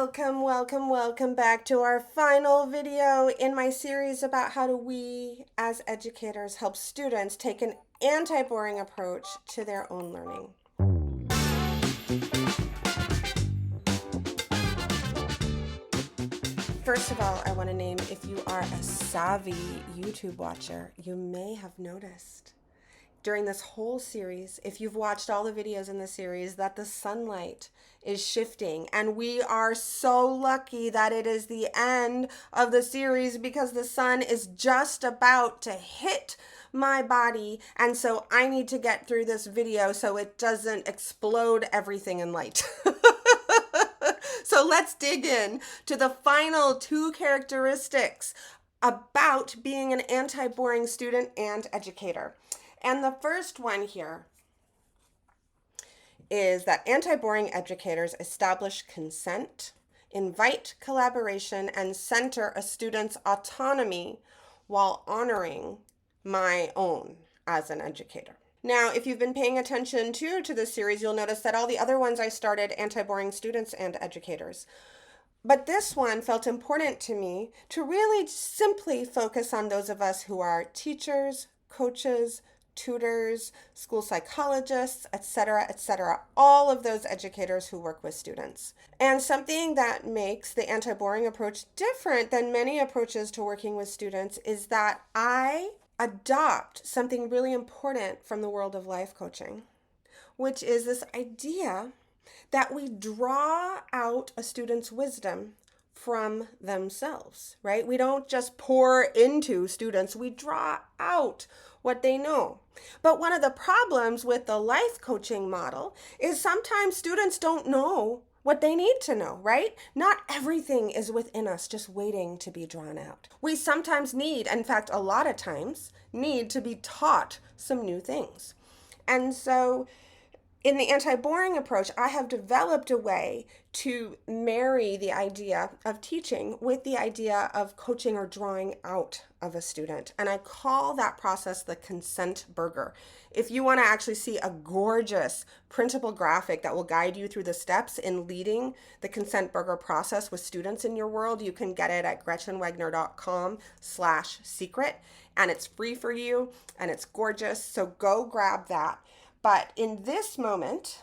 Welcome back to our final video in my series about how do we as educators help students take an anti-boring approach to their own learning. First of all, I want to name, if you are a savvy YouTube watcher, you may have noticed during this whole series, if you've watched all the videos in the series, that the sunlight is shifting. And we are so lucky that it is the end of the series because the sun is just about to hit my body. And so I need to get through this video so it doesn't explode everything in light. So let's dig in to the final two characteristics about being an anti-boring student and educator. And the first one here is that anti-boring educators establish consent, invite collaboration, and center a student's autonomy while honoring my own as an educator. Now, if you've been paying attention to this series, you'll notice that all the other ones I started anti-boring students and educators. But this one felt important to me to really simply focus on those of us who are teachers, coaches, tutors, school psychologists, etc., all of those educators who work with students. And something that makes the anti-boring approach different than many approaches to working with students is that I adopt something really important from the world of life coaching, which is this idea that we draw out a student's wisdom from themselves, right? We don't just pour into students, we draw out what they know. But one of the problems with the life coaching model is sometimes students don't know what they need to know, right? Not everything is within us just waiting to be drawn out. We sometimes need, in fact, a lot of times, need to be taught some new things. And so in the anti-boring approach, I have developed a way to marry the idea of teaching with the idea of coaching or drawing out of a student. And I call that process the consent burger. If you want to actually see a gorgeous printable graphic that will guide you through the steps in leading the consent burger process with students in your world, you can get it at gretchenwegner.com/secret. And it's free for you and it's gorgeous. So go grab that. But in this moment,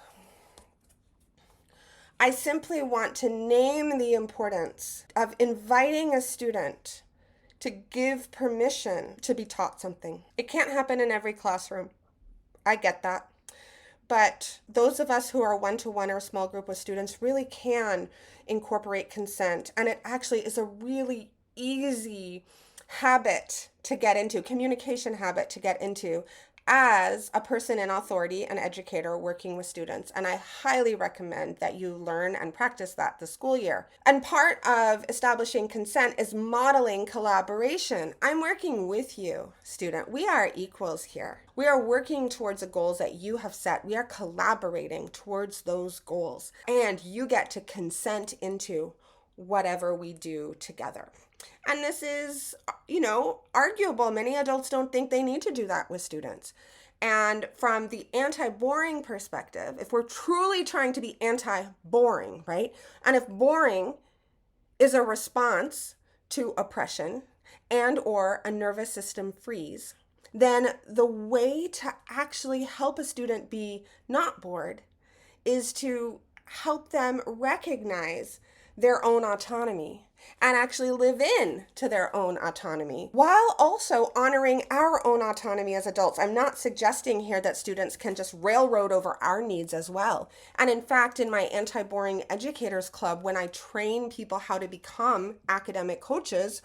I simply want to name the importance of inviting a student to give permission to be taught something. It can't happen in every classroom. I get that. But those of us who are one-to-one or small group with students really can incorporate consent. And it actually is a really easy habit to get into, communication habit to get into, as a person in authority, an educator working with students. And I highly recommend that you learn and practice that this school year. And part of establishing consent is modeling collaboration. I'm working with you, student. We are equals here. We are working towards the goals that you have set. We are collaborating towards those goals. And you get to consent into whatever we do together. And this is, arguable. Many adults don't think they need to do that with students. And from the anti-boring perspective, if we're truly trying to be anti-boring, right? And if boring is a response to oppression and or a nervous system freeze, then the way to actually help a student be not bored is to help them recognize their own autonomy and actually live in to their own autonomy while also honoring our own autonomy as adults. I'm not suggesting here that students can just railroad over our needs as well. And in fact, in my anti-boring educators club, when I train people how to become academic coaches,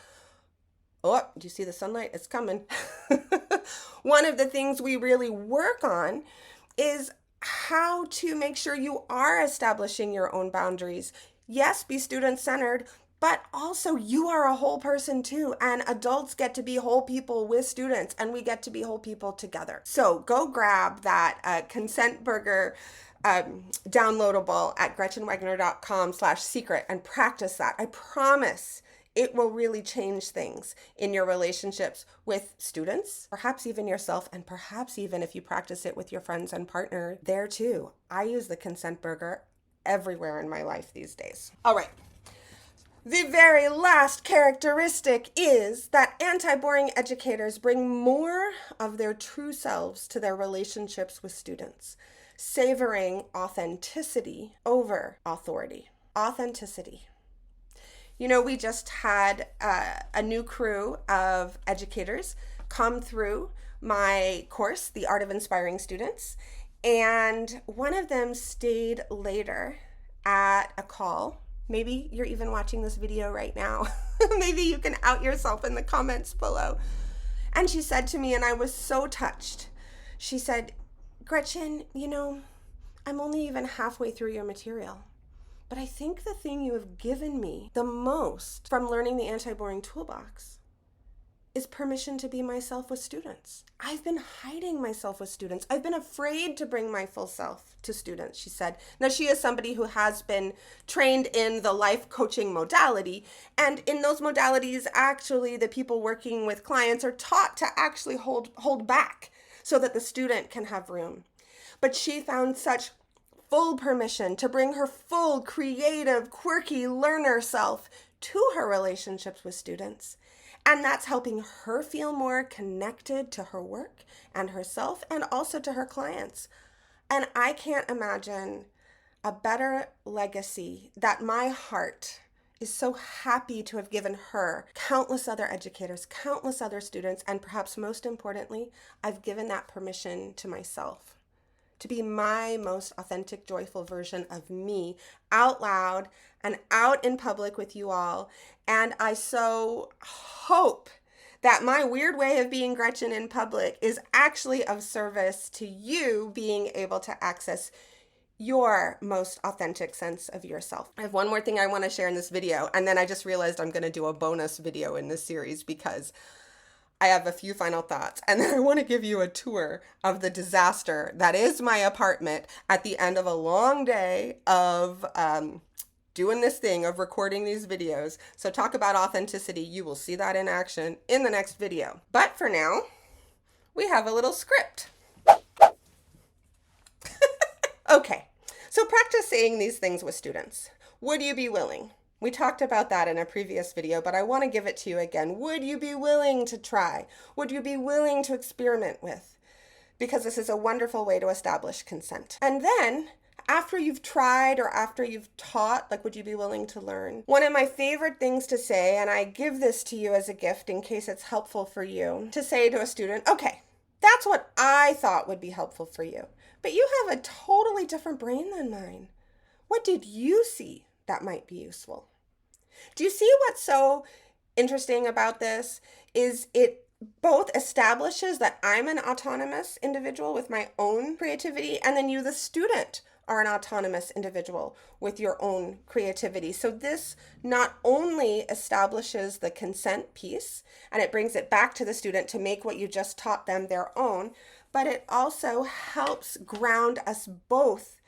oh, do you see the sunlight? It's coming. One of the things we really work on is how to make sure you are establishing your own boundaries. Yes, be student-centered, but also you are a whole person too, and adults get to be whole people with students, and we get to be whole people together. So go grab that consent burger downloadable at gretchenwegner.com/secret and practice that. I promise it will really change things in your relationships with students, perhaps even yourself, and perhaps even if you practice it with your friends and partner there too. I use the consent burger everywhere in my life these days. All right. The very last characteristic is that anti-boring educators bring more of their true selves to their relationships with students, savoring authenticity over authority. Authenticity. You know, we just had a new crew of educators come through my course, The Art of Inspiring Students, and one of them stayed later at a call. Maybe you're even watching this video right now. Maybe you can out yourself in the comments below. And she said to me, and I was so touched, she said, Gretchen, you know, I'm only even halfway through your material. But I think the thing you have given me the most from learning the anti-boring toolbox is permission to be myself with students. I've been hiding myself with students. I've been afraid to bring my full self to students, she said. Now, she is somebody who has been trained in the life coaching modality. And in those modalities, actually, the people working with clients are taught to actually hold back so that the student can have room. But she found such full permission to bring her full, creative, quirky learner self to her relationships with students. And that's helping her feel more connected to her work and herself and also to her clients. And I can't imagine a better legacy that my heart is so happy to have given her, countless other educators, countless other students, and perhaps most importantly, I've given that permission to myself to be my most authentic, joyful version of me out loud and out in public with you all. And I so hope that my weird way of being Gretchen in public is actually of service to you being able to access your most authentic sense of yourself. I have one more thing I want to share in this video, and then I just realized I'm going to do a bonus video in this series because I have a few final thoughts, and then I want to give you a tour of the disaster that is my apartment at the end of a long day of doing this thing of recording these videos. So talk about authenticity. You will see that in action in the next video. But for now, we have a little script. Okay, so practice saying these things with students. Would you be willing? We talked about that in a previous video, but I want to give it to you again. Would you be willing to try? Would you be willing to experiment with? Because this is a wonderful way to establish consent. And then, after you've tried or after you've taught, like, would you be willing to learn? One of my favorite things to say, and I give this to you as a gift in case it's helpful for you, to say to a student, okay, that's what I thought would be helpful for you, but you have a totally different brain than mine. What did you see that might be useful? Do you see what's so interesting about this is it both establishes that I'm an autonomous individual with my own creativity, and then you, the student, are an autonomous individual with your own creativity. So this not only establishes the consent piece, and it brings it back to the student to make what you just taught them their own, but it also helps ground us both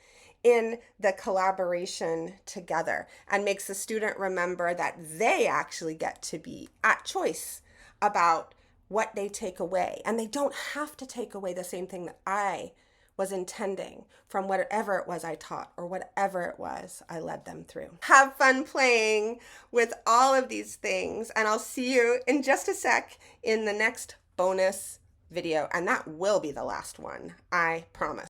in the collaboration together and makes the student remember that they actually get to be at choice about what they take away. And they don't have to take away the same thing that I was intending from whatever it was I taught or whatever it was I led them through. Have fun playing with all of these things, and I'll see you in just a sec in the next bonus video, and that will be the last one, I promise.